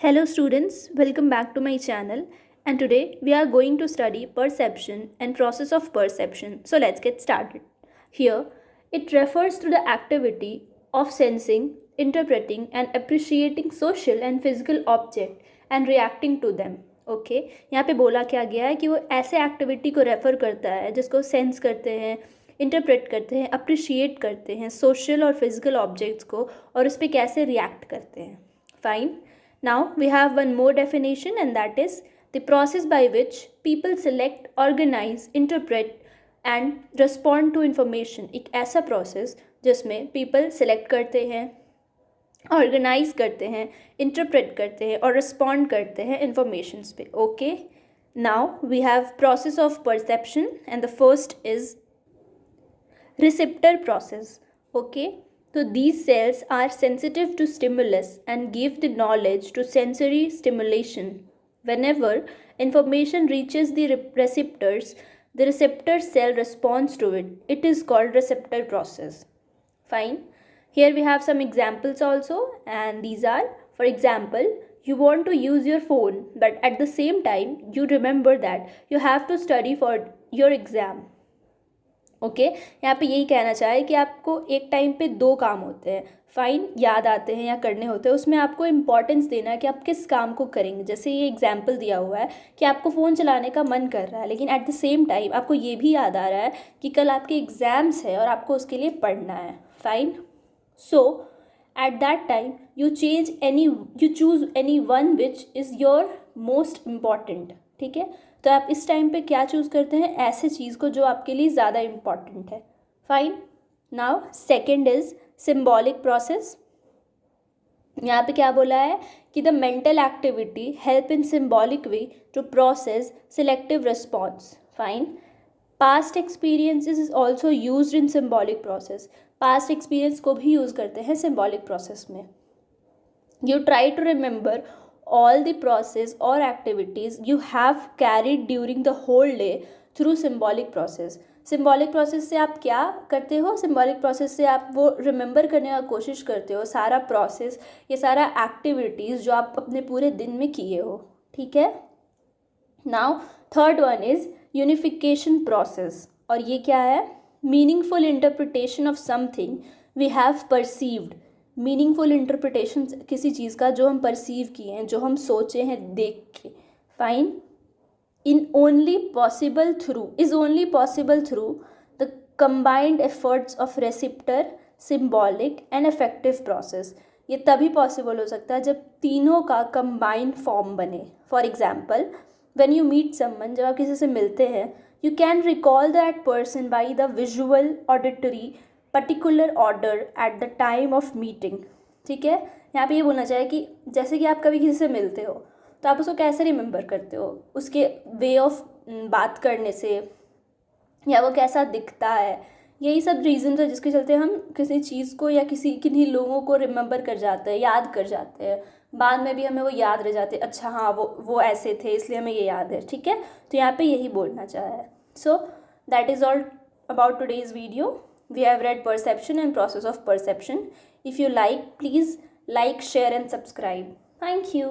Hello students, welcome back to my channel, and today we are going to study perception and process of perception. So let's get started. Here it refers to the activity of sensing, interpreting and appreciating social and physical object and reacting to them. Okay यहाँ पे बोला क्या गया है कि वो ऐसे activity को रेफ़र करता है जिसको सेंस करते हैं, इंटरप्रेट करते हैं, अप्रिशिएट करते हैं सोशल और फिजिकल ऑब्जेक्ट्स को और उस पर कैसे रिएक्ट करते हैं. Fine. Now we have one more definition, and that is the process by which people select, organize, interpret and respond to information. एक ऐसा process जिसमें people select करते हैं, organize करते हैं, interpret करते हैं और respond करते हैं informations पे. Okay. Now we have process of perception, and the first is receptor process. Okay. So these cells are sensitive to stimulus and give the knowledge to sensory stimulation. Whenever information reaches the receptors, the receptor cell responds to it. It is called receptor process. Fine. Here we have some examples also, and these are, for example, you want to use your phone, but at the same time you remember that you have to study for your exam. Okay यहाँ पे यही कहना चाहे कि आपको एक time पे दो काम होते हैं, फाइन, याद आते हैं या करने होते हैं, उसमें आपको इम्पॉर्टेंस देना है कि आप किस काम को करेंगे. जैसे ये एग्जांपल दिया हुआ है कि आपको फ़ोन चलाने का मन कर रहा है, लेकिन एट द सेम टाइम आपको ये भी याद आ रहा है कि कल आपके एग्ज़ाम्स है और आपको उसके लिए पढ़ना है. Fine. So at that time you choose any one which is your most important. ठीक है, तो आप इस टाइम पे क्या चूज़ करते हैं, ऐसे चीज़ को जो आपके लिए ज़्यादा इम्पॉर्टेंट है. Fine. Now second is symbolic process. यहाँ पे क्या बोला है कि the mental activity help in symbolic way to process selective response. Fine. Past experiences is also use in symbolic process. Past experience को भी यूज़ करते हैं सिम्बॉलिक प्रोसेस में. You try to remember all the process or activities you have carried during the whole day through symbolic process. symbolic process से आप क्या करते हो, symbolic process से आप वो remember करने का कोशिश करते हो सारा process, ये सारा activities जो आप अपने पूरे दिन में किए हो. ठीक है. now third one is unification process. और ये क्या है, meaningful interpretation of something we have perceived. Meaningful interpretation किसी चीज़ का जो हम परसीव किए हैं, जो हम सोचे हैं देख के. Fine. Is only possible through the combined efforts of receptor, symbolic and effective process. ये तभी पॉसिबल हो सकता है जब तीनों का कंबाइंड फॉर्म बने. For example, when you meet someone, जब आप किसी से मिलते हैं, you can recall that person by the visual, auditory, particular order at the time of meeting. ठीक है, यहाँ पे ये बोलना चाहिए कि जैसे कि आप कभी किसी से मिलते हो तो आप उसको कैसे रिमेंबर करते हो, उसके वे ऑफ बात करने से, या वो कैसा दिखता है. यही सब रीज़न है जिसके चलते हम किसी चीज़ को या किन्हीं लोगों को रिमेंबर कर जाते हैं, याद कर जाते हैं. बाद में भी हमें वो याद रह जाते हैं, अच्छा हाँ वो ऐसे थे इसलिए हमें ये याद है. ठीक है, तो यहाँ पे यही बोलना चाहा है. So that is all about today's video. We have read perception and process of perception. If you like, please like, share and subscribe. Thank you.